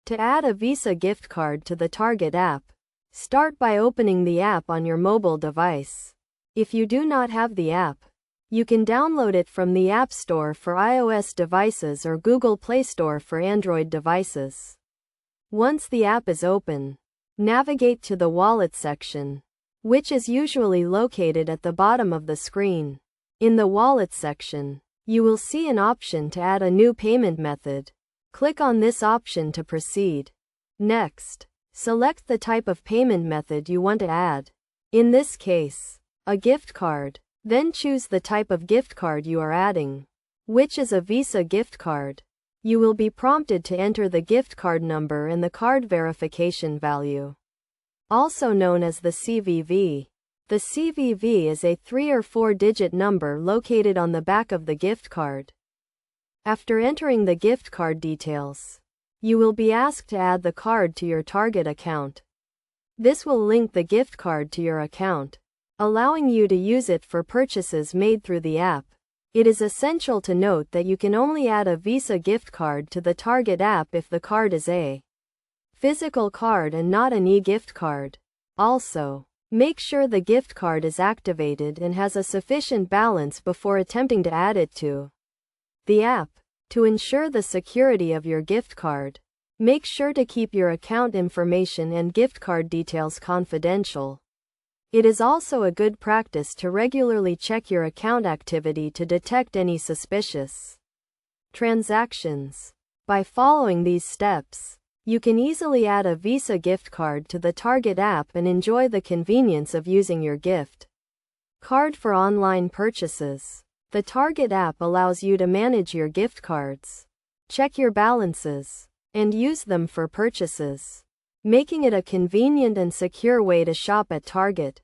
To add a Visa gift card to the Target app, start by opening the app on your mobile device. If you do not have the app, you can download it from the App Store for iOS devices or Google Play Store for Android devices. Once the app is open, navigate to the Wallet section, which is usually located at the bottom of the screen. In the Wallet section, you will see an option to add a new payment method. Click on this option to proceed. Next, select the type of payment method you want to add. In this case, a gift card. Then choose the type of gift card you are adding, which is a Visa gift card. You will be prompted to enter the gift card number and the card verification value, also known as the CVV. The CVV is a 3 or 4-digit number located on the back of the gift card. After entering the gift card details, you will be asked to add the card to your Target account. This will link the gift card to your account, allowing you to use it for purchases made through the app. It is essential to note that you can only add a Visa gift card to the Target app if the card is a physical card and not an e-gift card. Also, make sure the gift card is activated and has a sufficient balance before attempting to add it to the app. To ensure the security of your gift card, make sure to keep your account information and gift card details confidential. It is also a good practice to regularly check your account activity to detect any suspicious transactions. By following these steps, you can easily add a Visa gift card to the Target app and enjoy the convenience of using your gift card for online purchases. The Target app allows you to manage your gift cards, check your balances, and use them for purchases, making it a convenient and secure way to shop at Target.